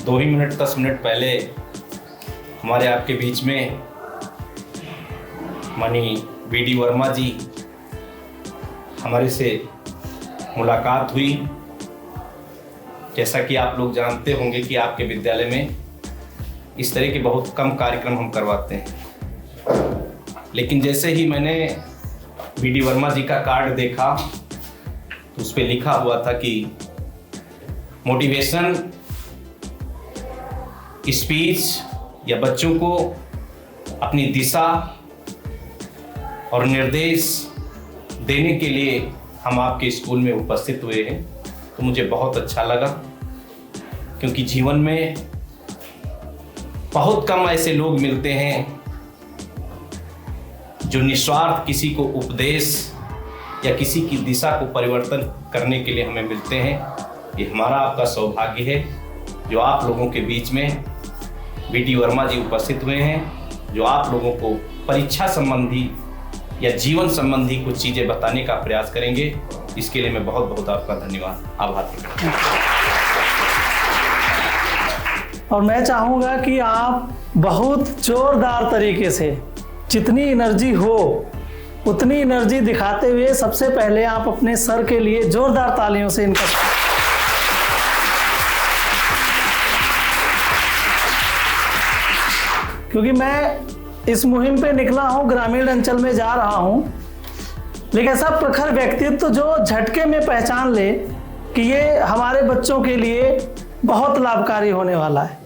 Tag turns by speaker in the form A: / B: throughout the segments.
A: 2 ही minute 10 minute पहले हमारे आपके बीच में माननीय वीडी वर्मा जी हमारे से मुलाकात हुई। जैसा कि आप लोग जानते होंगे कि आपके विद्यालय में इस तरह के बहुत कम कार्यक्रम हम करवाते हैं, लेकिन जैसे ही मैंने वीडी वर्मा जी का कार्ड देखा तो उस पर लिखा हुआ था कि मोटिवेशन स्पीच या बच्चों को अपनी दिशा और निर्देश देने के लिए हम आपके स्कूल में उपस्थित हुए हैं। तो मुझे बहुत अच्छा लगा, क्योंकि जीवन में बहुत कम ऐसे लोग मिलते हैं जो निस्वार्थ किसी को उपदेश या किसी की दिशा को परिवर्तन करने के लिए हमें मिलते हैं। ये हमारा आपका सौभाग्य है जो आप लोगों के बीच में वीडी वर्मा जी उपस्थित हुए हैं, जो आप लोगों को परीक्षा संबंधी या जीवन संबंधी कुछ चीज़ें बताने का प्रयास करेंगे। इसके लिए मैं बहुत बहुत आपका धन्यवाद आभार प्रकट करता हूं।
B: और मैं चाहूँगा कि आप बहुत जोरदार तरीके से जितनी एनर्जी हो उतनी एनर्जी दिखाते हुए सबसे पहले आप अपने सर के लिए जोरदार तालियों से इनका क्योंकि मैं इस मुहिम पे निकला हूँ, ग्रामीण अंचल में जा रहा हूँ, लेकिन ऐसा प्रखर व्यक्तित्व जो झटके में पहचान ले कि ये हमारे बच्चों के लिए बहुत लाभकारी होने वाला है।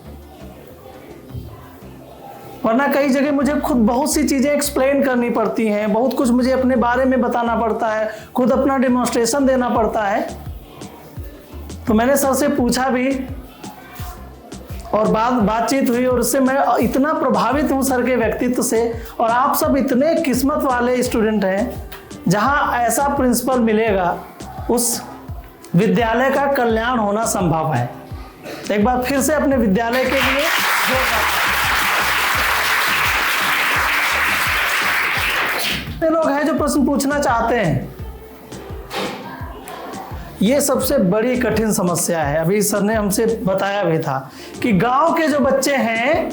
B: वरना कई जगह मुझे खुद बहुत सी चीज़ें एक्सप्लेन करनी पड़ती हैं, बहुत कुछ मुझे अपने बारे में बताना पड़ता है, खुद अपना डेमोन्स्ट्रेशन देना पड़ता है। तो मैंने सर से पूछा भी और बातचीत हुई, और उससे मैं इतना प्रभावित हूँ सर के व्यक्तित्व से। और आप सब इतने किस्मत वाले स्टूडेंट हैं, जहाँ ऐसा प्रिंसिपल मिलेगा उस विद्यालय का कल्याण होना संभव है। एक बार फिर से अपने विद्यालय के लिए लोग हैं जो प्रश्न पूछना चाहते हैं। ये सबसे बड़ी कठिन समस्या है। अभी सर ने हमसे बताया भी था कि गांव के जो बच्चे हैं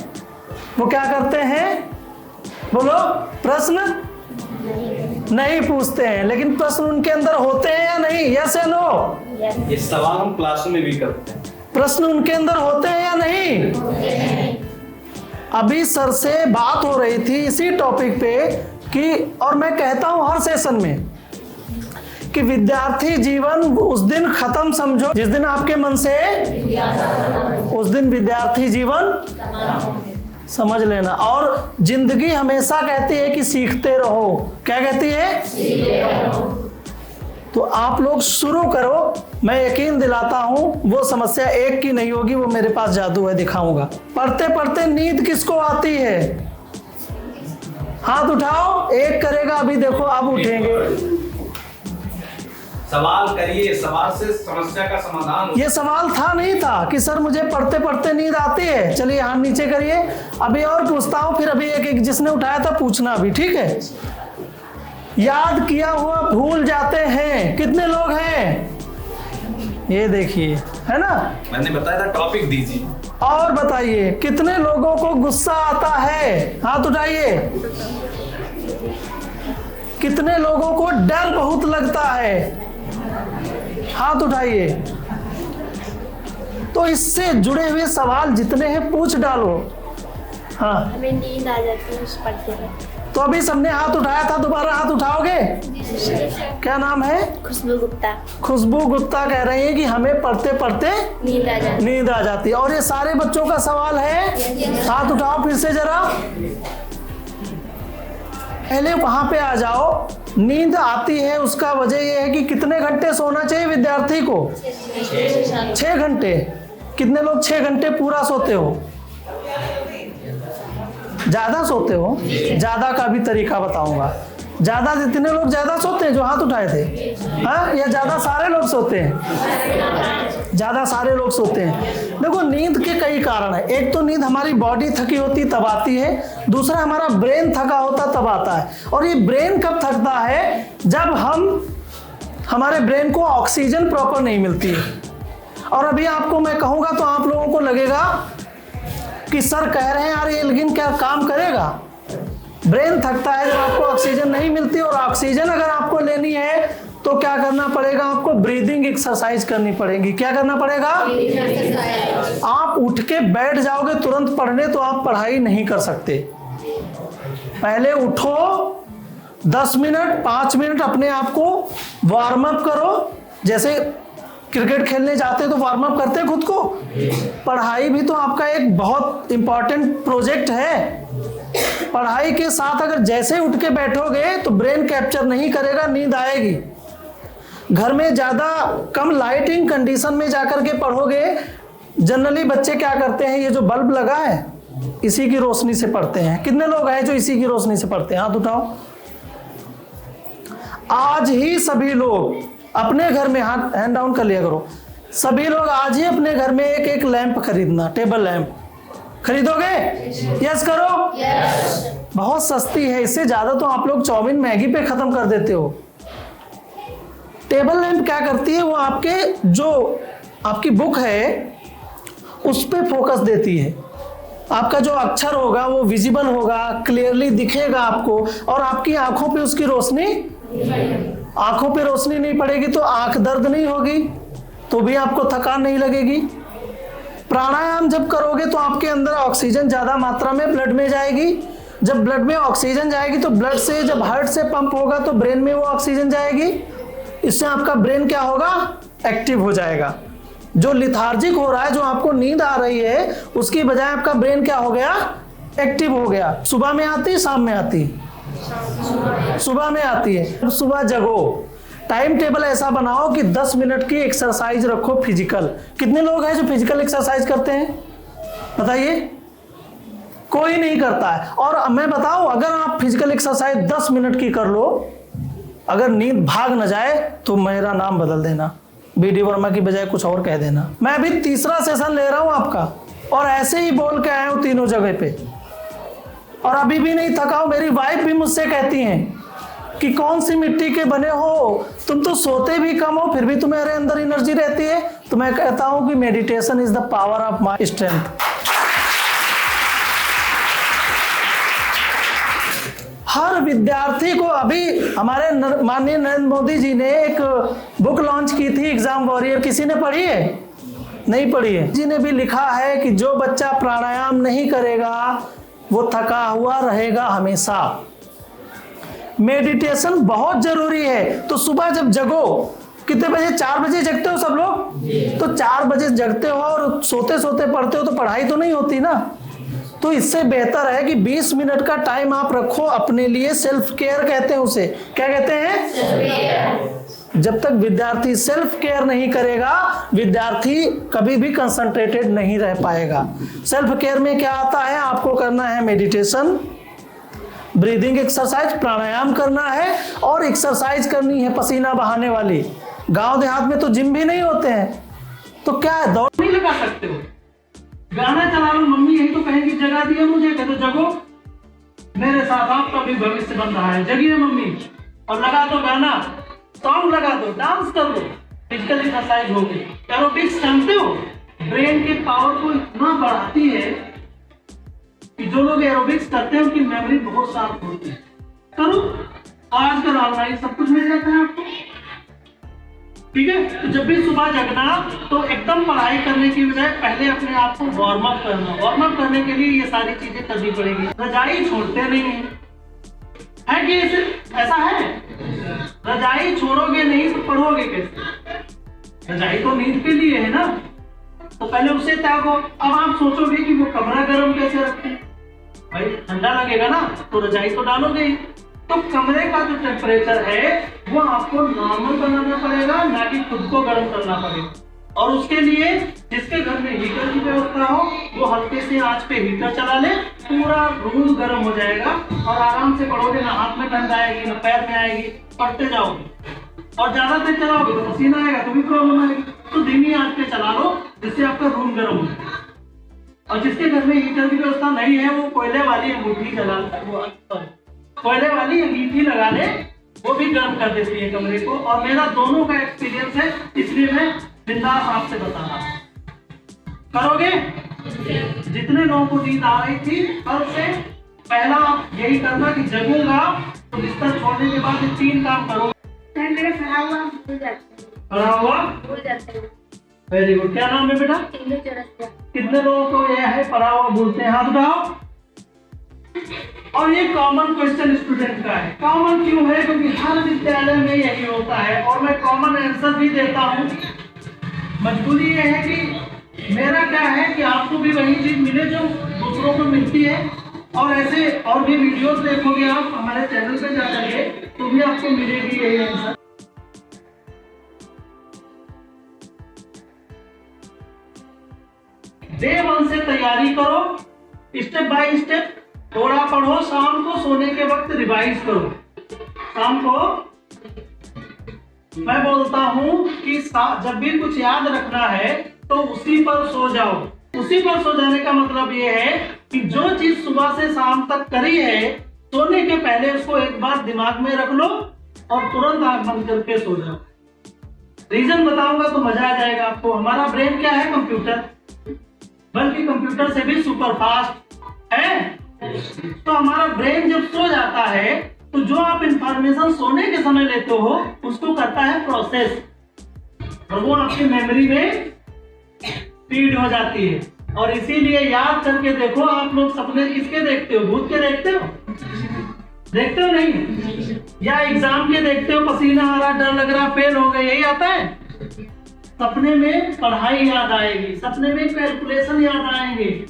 B: वो क्या करते हैं, बोलो, प्रश्न नहीं पूछते हैं, लेकिन प्रश्न उनके अंदर होते हैं या नहीं? यस या नो?
A: ये सवाल हम क्लासों में भी करते हैं।
B: प्रश्न उनके अंदर होते हैं या नहीं? अभी सर से बात हो रही थी इसी टॉपिक पे कि, और मैं कहता हूं हर सेशन में कि विद्यार्थी जीवन उस दिन खत्म समझो जिस दिन आपके मन से उस दिन विद्यार्थी जीवन समझ लेना। और जिंदगी हमेशा कहती है कि सीखते रहो। क्या कहती है? सीखते रहो। तो आप लोग शुरू करो, मैं यकीन दिलाता हूं वो समस्या एक की नहीं होगी, वो मेरे पास जादू है, दिखाऊंगा। पढ़ते पढ़ते नींद किसको आती है? हाथ उठाओ, एक करेगा, अभी देखो अब उठेंगे।
A: सवाल करिए, सवाल से समस्या का समाधान।
B: ये सवाल था नहीं था कि सर मुझे पढ़ते पढ़ते नींद आती है। चलिए हाथ नीचे करिए, अभी और पूछता हूं, फिर अभी एक जिसने उठाया था पूछना अभी, ठीक है? याद किया हुआ भूल जाते हैं, कितने लोग हैं? ये देखिए, है ना?
A: मैंने बताया था टॉपिक दीजिए।
B: और बताइए, कितने लोगों को गुस्सा आता है? हाथ उठाइए। कितने लोगों को डर बहुत लगता है? हाथ उठाइए। तो इससे जुड़े हुए सवाल जितने हैं पूछ डालो। हाँ,
C: हमें नींद आ जाती है उस पढ़ते पढ़ते।
B: तो अभी सबने हाथ उठाया था, दोबारा हाथ उठाओगे? क्या नाम है?
C: खुशबू गुप्ता।
B: खुशबू गुप्ता कह रही है कि हमें पढ़ते पढ़ते नींद आ जाती है। और ये सारे बच्चों का सवाल है? हाथ उठाओ फिर से जरा। पहले वहां पे आ जाओ। नींद आती है उसका वजह यह है कि कितने घंटे सोना चाहिए विद्यार्थी को? 6 घंटे। कितने लोग 6 घंटे पूरा सोते हो? ज्यादा सोते हो? ज्यादा का भी तरीका बताऊंगा। ज्यादा जितने लोग ज्यादा सोते हैं जो हाथ उठाए थे, हाँ, या ज्यादा सारे लोग सोते हैं? ज्यादा सारे लोग सोते हैं। देखो, नींद के कई कारण है। एक तो नींद हमारी बॉडी थकी होती तब आती है, दूसरा हमारा ब्रेन थका होता तब आता है। और ये ब्रेन कब थकता है? जब हमारे ब्रेन को ऑक्सीजन प्रॉपर नहीं मिलती है। और अभी आपको मैं कहूंगा तो आप लोगों को लगेगा कि सर कह रहे हैं यार ये लेकिन क्या काम करेगा। ब्रेन थकता है जब आपको ऑक्सीजन नहीं मिलती, और ऑक्सीजन अगर आपको लेनी है तो क्या करना पड़ेगा, आपको ब्रीदिंग एक्सरसाइज करनी पड़ेगी। क्या करना पड़ेगा? आप उठ के बैठ जाओगे तुरंत पढ़ने तो आप पढ़ाई नहीं कर सकते। पहले उठो, 10 मिनट 5 मिनट अपने आप को वार्म अप करो। जैसे क्रिकेट खेलने जाते हैं तो वार्म अप करते हैं खुद को। पढ़ाई भी तो आपका एक बहुत इंपॉर्टेंट प्रोजेक्ट है। पढ़ाई के साथ अगर जैसे उठ के बैठोगे तो ब्रेन कैप्चर नहीं करेगा, नींद आएगी। घर में ज्यादा कम लाइटिंग कंडीशन में जाकर के पढ़ोगे। जनरली बच्चे क्या करते हैं, ये जो बल्ब लगा है इसी की रोशनी से पढ़ते हैं। कितने लोग हैं जो इसी की रोशनी से पढ़ते हैं? हाथ उठाओ। आज ही सभी लोग अपने घर में, हाथ हैंड डाउन कर लिया करो, सभी लोग आज ही अपने घर में एक एक लैंप खरीदना, टेबल लैंप खरीदोगे? यस करो। बहुत सस्ती है, इससे ज्यादा तो आप लोग चाउमीन मैगी पे खत्म कर देते हो। टेबल लैंप क्या करती है, वो आपके जो आपकी बुक है उस पे फोकस देती है। आपका जो अक्षर होगा वो विजिबल होगा, क्लियरली दिखेगा आपको, और आपकी आंखों पे उसकी रोशनी, आंखों पे रोशनी नहीं पड़ेगी तो आंख दर्द नहीं होगी, तो भी आपको थकान नहीं लगेगी। प्राणायाम जब करोगे तो आपके अंदर ऑक्सीजन ज्यादा मात्रा में ब्लड में जाएगी। जब ब्लड में ऑक्सीजन जाएगी तो ब्लड से जब हार्ट से पंप होगा तो ब्रेन में वो ऑक्सीजन जाएगी। इससे आपका ब्रेन क्या होगा, एक्टिव हो जाएगा। जो लिथार्जिक हो रहा है, जो आपको नींद आ रही है, उसकी बजाय आपका ब्रेन क्या हो गया, एक्टिव हो गया। सुबह में आती, शाम में आती, सुबह में आती है। सुबह जगो, टाइम टेबल ऐसा बनाओ कि 10 मिनट की एक्सरसाइज रखो फिजिकल। कितने लोग हैं जो फिजिकल एक्सरसाइज करते हैं, बताइए? कोई नहीं करता है। और मैं बताऊं, अगर आप फिजिकल एक्सरसाइज 10 मिनट की कर लो, अगर नींद भाग न जाए तो मेरा नाम बदल देना, बीडी वर्मा की बजाय कुछ और कह देना। मैं अभी तीसरा सेशन ले रहा हूं आपका, और ऐसे ही बोल के आया हूं तीनों जगह पे, और अभी भी नहीं थका हूं। मेरी वाइफ भी मुझसे कहती हैं कि कौन सी मिट्टी के बने हो, तुम तो सोते भी कम हो फिर भी तुम्हारे अंदर एनर्जी रहती है। तो मैं कहता हूं कि meditation is the power of my strength. हर विद्यार्थी को, अभी हमारे माननीय नरेंद्र मोदी जी ने एक बुक लॉन्च की थी, एग्जाम वॉरियर, किसी ने पढ़ी है? नहीं पढ़ी है। जी ने भी लिखा है कि जो बच्चा प्राणायाम नहीं करेगा वो थका हुआ रहेगा हमेशा। मेडिटेशन बहुत जरूरी है। तो सुबह जब जगो, कितने बजे? 4 बजे जगते हो सब लोग? तो 4 बजे जगते हो और सोते सोते पढ़ते हो तो पढ़ाई तो नहीं होती ना। तो इससे बेहतर है कि 20 मिनट का टाइम आप रखो अपने लिए। सेल्फ केयर कहते हैं उसे। क्या कहते हैं? जब तक विद्यार्थी सेल्फ केयर नहीं करेगा, विद्यार्थी कभी भी कंसंट्रेटेड नहीं रह पाएगा। सेल्फ केयर में क्या आता है? आपको करना है मेडिटेशन, ब्रीदिंग एक्सरसाइज, प्राणायाम करना है, और एक्सरसाइज करनी है पसीना बहाने वाली। गांव देहात में तो जिम भी नहीं होते हैं, तो क्या है, दौड़ नहीं लगा सकते हो। गाना चला लो, मम्मी यही तो कहेंगी जगा दिया मुझे, कहते जगो मेरे साथ, आपका भी भविष्य बन रहा है, जगिए मम्मी, और लगा दो गाना, सॉन्ग लगा दो, डांस कर लो, फिजिकल एक्सरसाइज होगी। एरोबिक्स जानते हो, ब्रेन के पावर को इतना बढ़ाती है कि जो लोग एरोबिक्स करते हैं उनकी मेमोरी बहुत शार्प होती है। करो, आजकल ऑनलाइन सब कुछ मिल जाता है आपको, ठीक है? तो जब भी सुबह जगना तो एकदम पढ़ाई करने की बजाय पहले अपने आप को वार्म अप करना। वार्म अप करने के लिए ये सारी चीजें करनी पड़ेगी। रजाई छोड़ते नहीं है कि ऐसा है? रजाई छोड़ोगे नहीं तो पढ़ोगे कैसे? रजाई तो नींद के लिए है ना, तो पहले उसे त्यागो। अब आप सोचोगे कि वो कमरा गर्म कैसे रखें, भाई ठंडा लगेगा ना, तो रजाई तो डालोगे ही। तो कमरे का जो टेम्परेचर है वो आपको नॉर्मल बनाना पड़ेगा, ना कि खुद को गर्म करना पड़ेगा। और उसके लिए जिसके घर में हीटर की व्यवस्था हो वो हल्के से आंच पे हीटर चला ले, पूरा रूम गर्म हो जाएगा और आराम से पढ़ोगे। ना हाथ में ठंड आएगी, ना पैर में आएगी, पढ़ते जाओगे। और ज्यादा देर चलाओगे तो पसीना आएगा, तो भी प्रॉब्लम आएगी। तो धीमी आंच पे चला लो जिससे आपका रूम गर्म हो। और जिसके घर में हीटर की व्यवस्था नहीं है वो कोयले वाली अंगूठी जला, कोयले वाली अंगीठी लगा ले, वो भी गर्म कर देती है कमरे को। और मेरा दोनों का एक्सपीरियंस है, इसलिए मैं बिंदास आपसे बता रहा हूं, करोगे? जितने लोगों को नींद आ रही थी, कल से पहला यही करना कि जगूंगा तो बिस्तर छोड़ने के बाद ये 3 काम करो।
C: मेरे पढ़ा हुआ भूल जाते हैं।
B: पढ़ा हुआ
C: भूल जाते हैं।
B: Very good. क्या नाम है बेटा?
C: इंग्लिश चौरसिया।
B: कितने लोगों को यह है पढ़ा हुआ भूलते हैं? हाथ उठाओ। और ये कॉमन क्वेश्चन स्टूडेंट का है। कॉमन क्यों है? क्योंकि हर विद्यालय में यही होता है और मैं कॉमन आंसर भी देता हूँ। मजबूरी ये है कि मेरा क्या है कि आपको भी वही चीज मिले जो दूसरों को मिलती है, और ऐसे और भी वीडियोस देखोगे आप हमारे चैनल पे जाकर के तो भी आपको मिलेगी यही आंसर। डे 1 से तैयारी करो, स्टेप बाय स्टेप थोड़ा पढ़ो, शाम को सोने के वक्त रिवाइज करो। शाम को मैं बोलता हूं कि जब भी कुछ याद रखना है तो उसी पर सो जाओ। उसी पर सो जाने का मतलब ये है कि जो चीज सुबह से शाम तक करी है, सोने के पहले उसको एक बार दिमाग में रख लो और तुरंत आंख बंद करके सो जाओ। रीजन बताऊंगा तो मजा आ जाएगा आपको। हमारा ब्रेन क्या है? कंप्यूटर, बल्कि कंप्यूटर से भी सुपर फास्ट है। तो हमारा ब्रेन जब सो जाता है तो जो आप इंफॉर्मेशन सोने के समय लेते हो उसको करता है प्रोसेस, और वो आपकी मेमोरी में फीड हो जाती है। और इसीलिए याद करके देखो, आप लोग सपने किसके देखते हो? भूत के देखते हो? देखते हो नहीं? या एग्जाम के देखते हो? पसीना आ रहा, डर लग रहा, फेल हो गए, यही आता है? सपने में पढ़ाई याद आएगी, सपने में कैलकुलेशन याद आएंगे।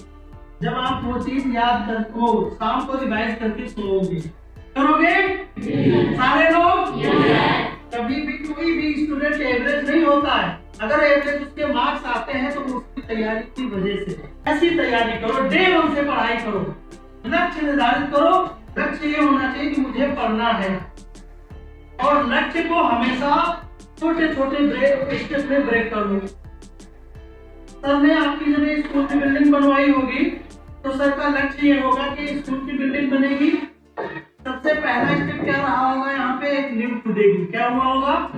B: जब आप वो चीज याद करो, शाम को रिवाइज करके सोओगे। करोगे सारे लोग? कभी भी कोई भी स्टूडेंट एवरेज नहीं होता है। अगर एवरेज उसके मार्क्स आते हैं तो उसकी तैयारी की वजह से। ऐसी तैयारी करो, डे 1 से पढ़ाई करो, लक्ष्य निर्धारित करो। लक्ष्य ये होना चाहिए कि मुझे पढ़ना है, और लक्ष्य को हमेशा छोटे छोटे स्टेप में ब्रेक कर लो। सर ने आपकी जब स्कूल की बिल्डिंग बनवाई होगी तो सर का लक्ष्य ये होगा कि स्कूल की बिल्डिंग बनेगी। सबसे पहला स्टेप क्या रहा होगा? यहाँ पे एक नींव खुदेगी। क्या हुआ होगा?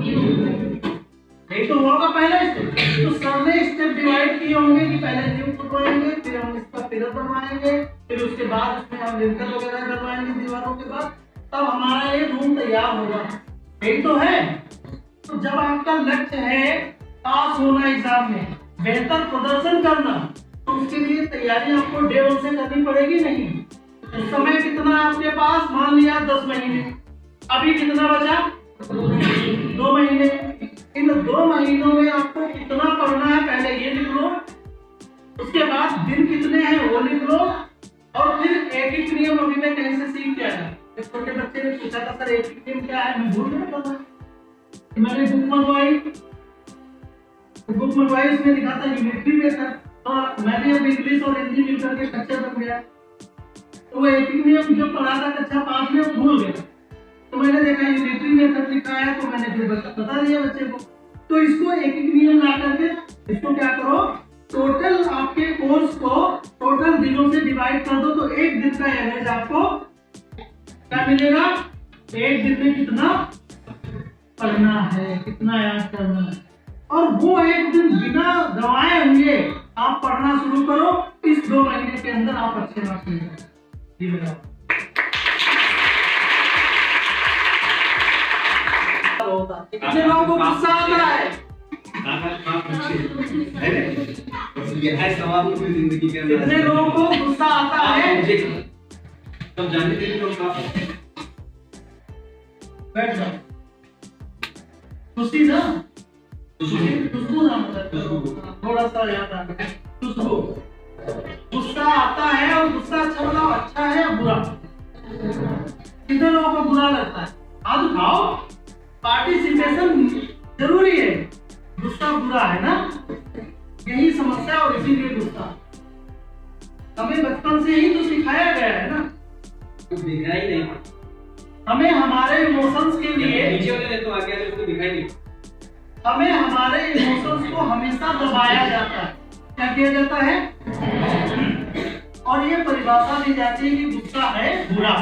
B: यही तो हुआ होगा पहला स्टेप। तो सर ने स्टेप डिवाइड किए होंगे कि पहले नींव खुदवाएंगे, फिर हम इसका पिलर बनवाएंगे, फिर उसके बाद उसमें हम लिंटर वगैरह डलवाएंगे दीवारों के बाद, तब हमारा ये रूम तैयार होगा। यही तो है। तो जब आपका लक्ष्य है पास होना एग्जाम में, बेहतर प्रदर्शन करना, तो उसके लिए तैयारी आपको डे 1 से करनी पड़ेगी। नहीं इस समय कितना आपके पास? मान लिया 10 महीने। अभी कितना बचा? 2 महीने। इन 2 महीनों में आपको कितना पढ़ना है पहले ये लिख लो, उसके बाद दिन कितने हैं वो लिख लो, और फिर एक एक नियम अभी मैं कहीं से सीख के आया। एक छोटे बच्चे ने पूछा था सर एक एक नियम क्या है, मैं भूल गया था। मैंने बुक मंगवाई, उसमें लिखा था यूनिटरी मेथड, और मैंने अब इंग्लिश और हिंदी मिलकर के कच्चा बन गया। तो वो एक ही नियम जो पढ़ा था कक्षा 5 में वो भूल गया। तो मैंने देखा यूनिटरी मेथड लिखा है, तो मैंने फिर बता दिया बच्चे को। तो इसको एक एक नियम ला करके इसको क्या करो, टोटल आपके कोर्स को टोटल दिनों से डिवाइड कर दो, तो एक दिन का एवरेज आपको क्या मिलेगा? एक दिन में कितना पढ़ना है, कितना याद करना है, और वो एक दिन बिना गवाए हुए आप पढ़ना शुरू करो। इस 2 महीने के अंदर आप अच्छे मार्क्स ले जाओ। कितने लोगों को गुस्सा आता है? कितने लोगों को गुस्सा आता है? बैठ जाओ। खुशी ना, खुशबू ना, मतलब थोड़ा सा याद आ गया। खुशबू, गुस्सा आता है, और गुस्सा अच्छा बताओ, अच्छा है या बुरा? कितने लोगों को बुरा लगता है? हाथ उठाओ। पार्टिसिपेशन जरूरी है। गुस्सा बुरा है ना, यही समस्या, और इसीलिए गुस्सा हमें बचपन से ही तो सिखाया गया है ना। दिखाई नहीं, हमें हमारे इमोशंस के लिए तो आगे उसको दिखाई नहीं, हमें हमारे इमोशंस को हमेशा दबाया जाता है। क्या किया जाता है? और ये परिभाषा दी जाती है कि गुस्सा है बुरा।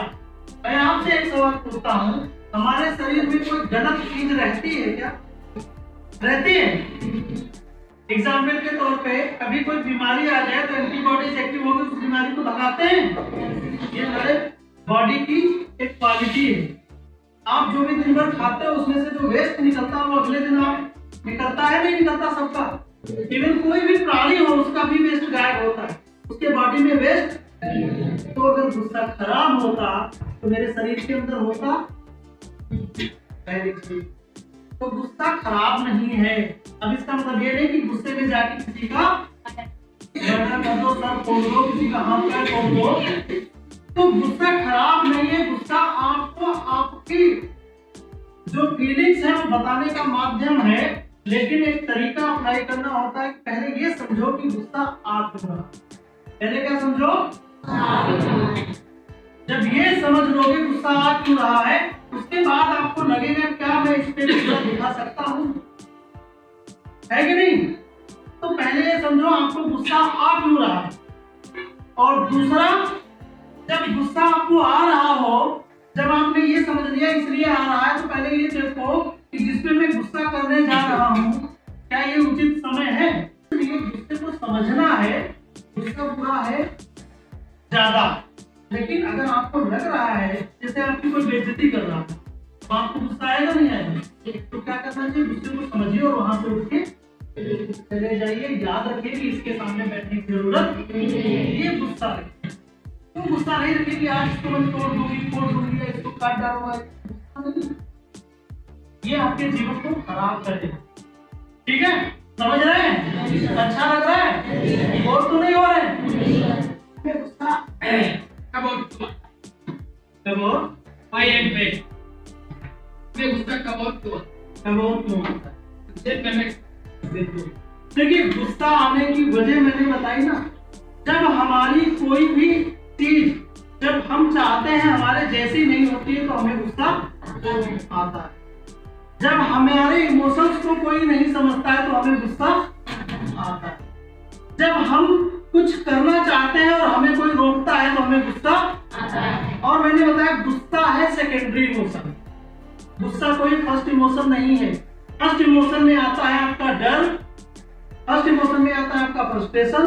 B: मैं आपसे एक सवाल पूछता हूँ, हमारे शरीर में कोई गलत चीज रहती है क्या? रहती है? एग्जाम्पल के तौर पे कभी कोई बीमारी आ जाए तो एंटीबॉडीज एक्टिव होकर उस बीमारी को भगाते हैं। ये हमारे बॉडी की एक क्वालिटी है। आप जो भी दिन भर खाते हो उसमें से जो वेस्ट निकलता है वो अगले दिन आप निकलता है, नहीं निकलता सबका। इवन कोई भी प्राणी हो उसका भी वेस्ट गायब होता है, उसके बॉडी में वेस्ट। तो अगर गुस्सा खराब होता तो मेरे शरीर के अंदर होता पहले चीज। तो गुस्सा खराब नहीं है। अब इसका मतलब ये नहीं कि गुस्से में जाके किसी का मर्डर कर दो, सर फोड़ दो, किसी का हाथ पैर तोड़ दो। तो गुस्सा खराब नहीं है। गुस्सा आपको आपकी जो फीलिंग्स है वो बताने का माध्यम है, लेकिन एक तरीका अप्लाई करना होता है। पहले ये समझो कि गुस्सा आ क्यों रहा। पहले क्या समझो? जब ये समझ लोगे गुस्सा आ क्यों रहा है, उसके बाद आपको लगेगा क्या मैं इस पे गुस्सा दिखा सकता हूँ, है कि नहीं? तो पहले ये समझो आपको गुस्सा आ क्यों रहा है। और दूसरा, जब गुस्सा आपको आ रहा हो, जब आपने ये समझ लिया इसलिए आ रहा है, तो पहले ये देखो कि जिसपे मैं गुस्सा करने जा रहा हूँ क्या ये उचित समय है। ये गुस्से को समझना है। गुस्सा बुरा है ज्यादा, लेकिन अगर आपको लग रहा है जैसे आपकी कोई बेइज्जती कर रहा है तो आपको गुस्सा आएगा नहीं आएगा? तो क्या करना चाहिए? गुस्से को समझिए और वहां से उठ के चले जाइए। याद रखिए कि इसके सामने बैठने की जरूरत नहीं है। ये गुस्सा है तो गुस्सा नहीं रखिए कि आज इसको मैं तोड़ दूंगी, फोड़ दूंगी, इसको काट डालूंगा। ये आपके जीवन को खराब कर देगा। ठीक है, समझ रहे हैं? अच्छा लग रहा है? और तो नहीं हो रहे हैं? गुस्सा देखिए, गुस्सा आने की वजह मैंने बताई ना। जब हमारी कोई भी चीज जब हम चाहते हैं हमारे जैसी नहीं होती है तो हमें गुस्सा आता है। जब हमारे इमोशंस को कोई नहीं समझता है तो हमें गुस्सा आता है। जब हम कुछ करना चाहते हैं और हमें कोई रोकता है तो हमें गुस्सा आता है। और मैंने बताया गुस्सा है सेकेंडरी इमोशन। गुस्सा कोई फर्स्ट इमोशन नहीं है। फर्स्ट इमोशन में आता है आपका डर, फर्स्ट इमोशन में आता है आपका फ्रस्ट्रेशन,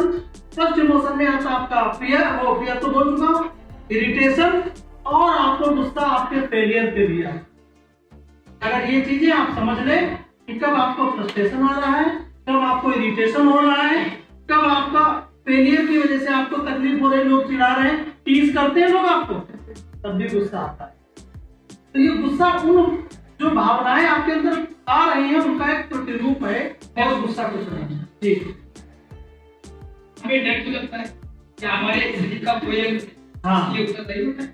B: फर्स्ट इमोशन में आता है आपका फियर तो बोल चुका हूं, इरिटेशन, और आपको गुस्सा आपके फेलियर पे भी आता है। अगर ये चीजें आप समझ लें कि कब आपको फ्रस्ट्रेशन आ रहा है, कब आपको इरिटेशन हो रहा है, कब आपका फेलियर की वजह से आपको तकलीफ हो रही, लोग चिढ़ा रहे हैं, टीज करते हैं लोग आपको, तब भी गुस्सा आता है। तो ये गुस्सा उन जो भावनाएं आपके अंदर आ रही हैं उनका एक प्रतिरूप है और गुस्सा कुछ नहीं है। ठीक,
D: हमें डर क्यों लगता है? क्या हमारे शरीर का कोई
B: हाँ
D: उत्तरदायी होता है?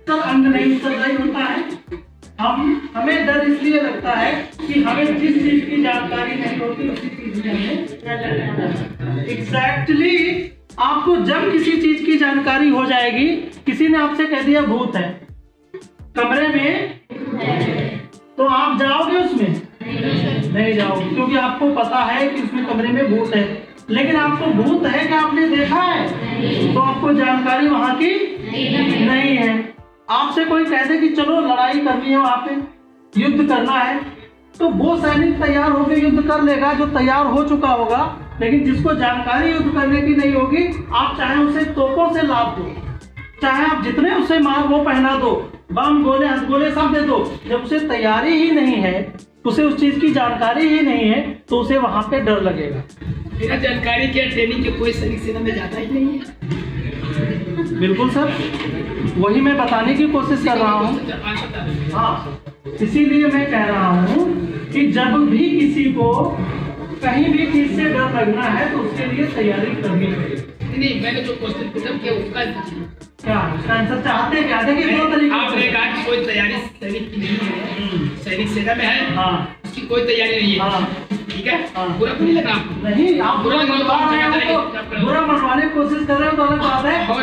B: तो अंग नहीं उत्तरदायी होता है। हमें डर इसलिए लगता है कि हमें जिस चीज की जानकारी नहीं होती उसी चीज में हमें एग्जैक्टली आपको जब किसी चीज की जानकारी हो जाएगी, किसी ने आपसे कह दिया भूत है कमरे में, तो आप जाओगे उसमें? नहीं जाओगे, क्योंकि आपको पता है कि उसमें कमरे में भूत है। लेकिन आपको भूत है कि आपने देखा है, तो आपको जानकारी वहां की नहीं है। आपसे कोई कह दे कि चलो लड़ाई करनी है, वहां पे युद्ध करना है, तो वो सैनिक तैयार होकर युद्ध कर लेगा जो तैयार हो चुका होगा। लेकिन जिसको जानकारी युद्ध करने की नहीं होगी, आप चाहे उसे तोपों से लाद दो, चाहे आप जितने उसे मार वो पहना दो, बम गोले हथगोले सब दे दो, जब उसे तैयारी ही नहीं है, उसे उस चीज की जानकारी ही नहीं है, तो उसे वहां पे डर लगेगा।
D: बिना जानकारी के ट्रेनिंग के कोई सैनिक सेना में जाता ही नहीं है।
B: बिल्कुल सर, वही मैं बताने की कोशिश कर रहा हूँ। हाँ, इसीलिए मैं कह रहा हूँ कि जब भी किसी को कहीं भी चीज से डर लगना है तो उसके लिए तैयारी करनी चाहिए।
D: नहीं, मैंने जो क्वेश्चन पूछा क्या उसका
B: क्या उसका आंसर चाहते क्या? देखिए दो तरीके
D: आपने कहा कि कोई तैयारी सैनिक की नहीं है, सैनिक सेना में है,
B: हाँ,
D: उसकी कोई तैयारी नहीं है।
B: हाँ,
D: ठीक है,
B: हाँ।
D: बुरा तो नहीं लगा आपको?
B: नहीं, आप बुरा मनवा रहे हो तो बुरा मनवाने की कोशिश कर रहे हो तो अलग बात है।
D: और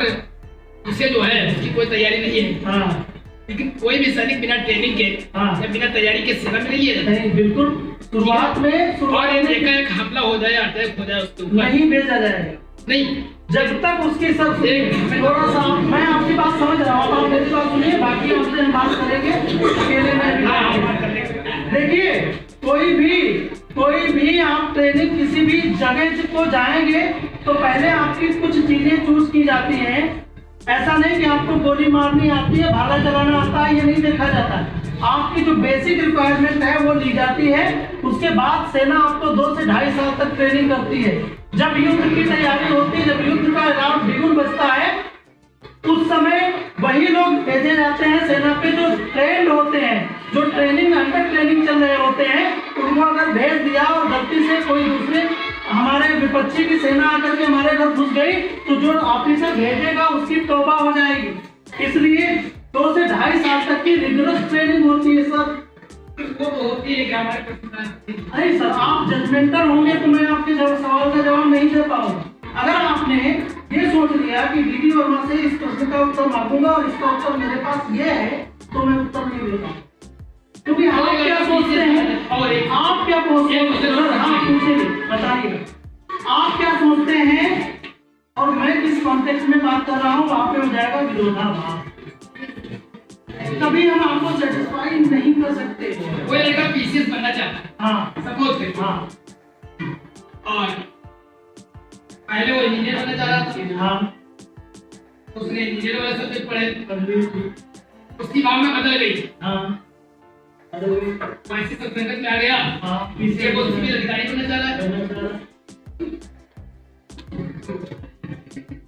D: उसे जो है उसकी कोई तैयारी नहीं है।
B: हाँ,
D: लेकिन कोई भी सैनिक बिना ट्रेनिंग के
B: हाँ,
D: या बिना तैयारी के सेना में नहीं है।
B: नहीं, बिल्कुल शुरुआत में
D: और एक हमला हो जाए, अटैक हो जाए उसके ऊपर,
B: नहीं भेजा जाएगा।
D: नहीं,
B: जब तक उसकी सब थोड़ा सा मैं आपकी बात समझ रहा हूँ, आप मेरी बात सुनिए, बाकी आपसे हम बात करेंगे अकेले में। देखिए, कोई भी कोई भी आप ट्रेनिंग किसी भी जगह को जाएंगे तो पहले आपकी कुछ चीजें चूज की जाती हैं। ऐसा नहीं कि आपको गोली मारनी आती है, भाला चलाना आता है, ये नहीं देखा जाता है। आपकी जो बेसिक रिक्वायरमेंट है वो ली जाती है। उसके बाद सेना आपको 2 से 2.5 साल तक ट्रेनिंग करती है। जब युद्ध की तैयारी होती है, जब युद्ध का अलार्म बिगुल बजता है, उस समय वही लोग भेजे जाते हैं सेना पे जो ट्रेंड होते हैं, जो ट्रेनिंग अंडर ट्रेनिंग चल रहे होते हैं। उनको अगर भेज दिया और गलती से कोई दूसरे हमारे विपक्षी की सेना आकर के हमारे घर घुस गई तो जो ऑफिसर भेजेगा उसकी तौबा हो जाएगी। इसलिए 2 से 2.5 साल तक की रिगरस ट्रेनिंग होती है सर।
D: वो होती है कि हमारे पास
B: अरे सर, आप जजमेंटल होंगे तो मैं आपके सवाल का जवाब नहीं दे पाऊंगा। अगर आपने ये सोच लिया कि डीडी वर्मा से इस प्रश्न का उत्तर मांगूंगा और इसका उत्तर मेरे पास ये है, तो मैं उत्तर नहीं दे पाऊंगा। क्योंकि आप क्या सोचते हैं, आप क्या सोचते हैं, हाँ पूछेंगे, बताइएगा आप क्या सोचते हैं और मैं किस कॉन्टेक्स्ट में बात कर रहा हूँ। वहां पे हो जाएगा विरोधाभास। कभी हम आपको सेटिस्फाई नहीं कर सकते।
D: वो लड़का पीसीएस बनना चाहता है,
B: हाँ
D: सपोज करिए,
B: हाँ,
D: और पहले वो इंजीनियर बनना चाह रहा था,
B: हाँ,
D: उसने इंजीनियर वाला सब्जेक्ट पढ़े, उसकी मांग में बदल गई,
B: हाँ,
D: वैसे सब संकट में आ गया,
B: हाँ,
D: इसलिए वो सिविल अधिकारी बनना चाह रहा है।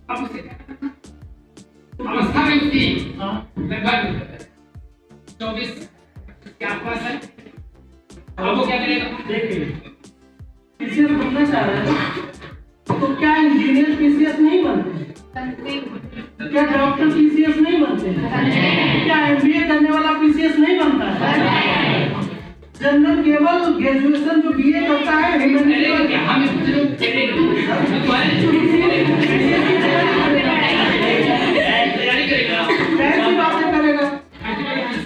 D: अब उसे अवस्था में उसकी लगभग 24 के आसपास है। अब वो क्या करेगा?
B: देखिए, पीसीएस बनना चाह रहा है तो क्या इंजीनियर पीसीएस नहीं बनते? क्या डॉक्टर पीसीएस नहीं बनते? क्या एमबीए करने वाला पीसीएस नहीं बनता है? जनरल केवल ग्रेजुएशन जो बीए करता है
D: हमें कुछ लोग तैयारी करेगा,
B: कैसी बातें करेगा?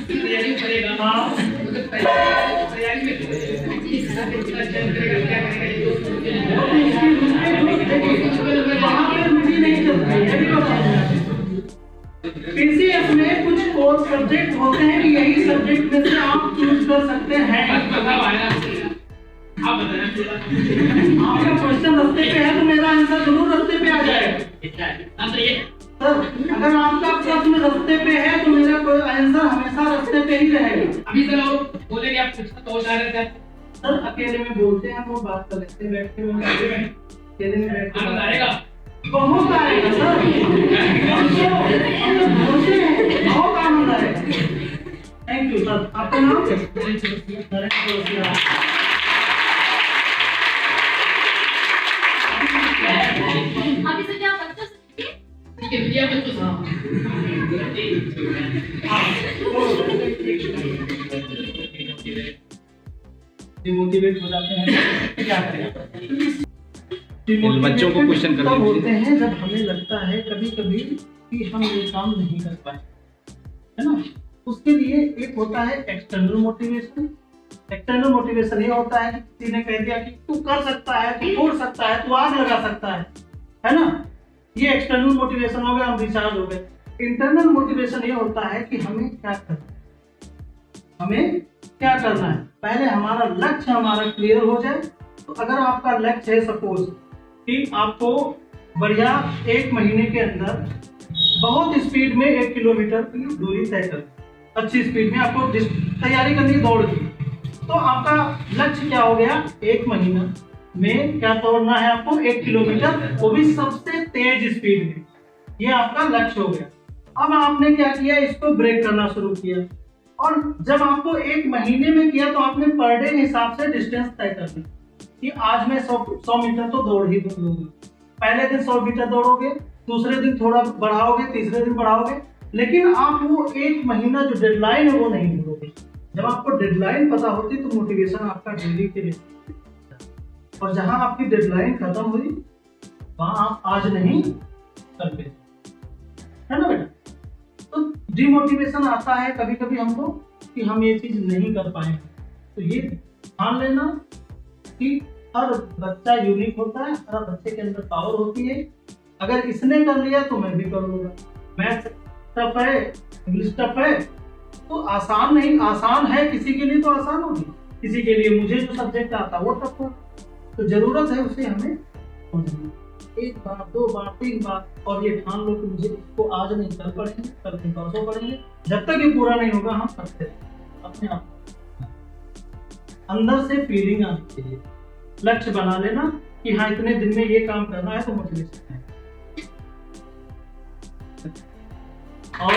D: तैयारी करेगा,
B: हाँ,
D: तैयारी में क्या करेगा,
B: वहाँ पे रुचि नहीं चलती है। पीसीएस में कुछ कोर्स सब्जेक्ट होते हैं कि यही सब्जेक्ट में से आप चूज कर सकते हैं।
D: आप बताएं,
B: आपका क्वेश्चन रास्ते पे है तो मेरा आंसर जरूर रास्ते पे आ जाएगा। सर, अगर आपका प्रश्न रास्ते पे है तो मेरा कोई आंसर हमेशा रास्ते पे ही रहेगा।
D: अभी सर और बोलेंगे आप कुछ तो चाह रहे थे
B: सर, अकेले में बोलते हैं, वो बात कर लेते हैं, बैठ के अकेले में बैठ के
D: आएगा,
B: बहुत आएगा सर, बोलते हैं बहुत आनंद आएगा। Thank you sir. आपका नाम?
C: अभी से क्या बच्चों से
D: ठीक है भैया बच्चों
B: डिमोटिवेट हो जाते हैं, क्या करें?
A: बच्चों को क्वेश्चन
B: तब होते हैं जब हमें लगता है कभी कभी कि हम ये काम नहीं कर पाए, है ना। उसके लिए एक होता है एक्सटर्नल मोटिवेशन। एक्सटर्नल मोटिवेशन ये होता है कि किसी ने कह दिया कि तू कर सकता है, तू छोड़ सकता है, तू आग लगा सकता है ना। ये एक्सटर्नल मोटिवेशन हो गया, हम रिचार्ज हो गए। इंटरनल मोटिवेशन ये होता है कि हमें क्या करना है, पहले हमारा लक्ष्य हमारा क्लियर हो जाए। तो अगर आपका लक्ष्य है सपोज कि आपको बढ़िया 1 महीने के अंदर बहुत स्पीड में 1 किलोमीटर की दूरी तय कर, अच्छी स्पीड में आपको तैयारी करनी दौड़ की, तो आपका लक्ष्य क्या हो गया? 1 महीना में क्या दौड़ना है आपको? 1 किलोमीटर, वो भी सबसे तेज स्पीड में। ये आपका लक्ष्य हो गया। अब आपने क्या किया? इसको ब्रेक करना शुरू किया, और जब आपको 1 महीने में किया तो आपने पर डे हिसाब से डिस्टेंस तय करना कि आज मैं 100 मीटर तो दौड़ ही दूंगा। पहले दिन 100 मीटर दौड़ोगे, दूसरे दिन थोड़ा बढ़ाओगे, तीसरे दिन बढ़ाओगे, लेकिन आप वो 1 महीना जो डेडलाइन है वो नहीं भूलोगे। जब आपको डेडलाइन पता होती तो मोटिवेशन आपका डेली के लिए, और जहां आपकी डेडलाइन खत्म हुई वहां आप आज नहीं करते, है ना बेटा। तो डिमोटिवेशन आता है कभी कभी हमको कि हम ये चीज नहीं कर पाए। तो ये ध्यान लेना कि हर बच्चा यूनिक होता है, हर बच्चे के अंदर पावर होती है। अगर इसने कर लिया तो मैं भी कर लूंगा। मैथ टफ है, इंग्लिश टफ है, तो आसान नहीं, आसान है किसी के लिए तो आसान होगी, किसी के लिए मुझे जो सब्जेक्ट आता वो टफ हो, तो जरूरत है उसे हमें समझना, एक बार, दो बार, तीन बार, और ये ठान लो कि मुझे इसको आज नहीं कल पढ़ेंगे, कल नहीं परसों पढ़ेंगे। जब तक ये पूरा नहीं होगा हम पढ़ते रहेंगे। अपने आप अंदर से फीलिंग आनी चाहिए, लक्ष्य बना लेना कि हाँ इतने दिन में ये काम करना है तो मोटिवेशन है। और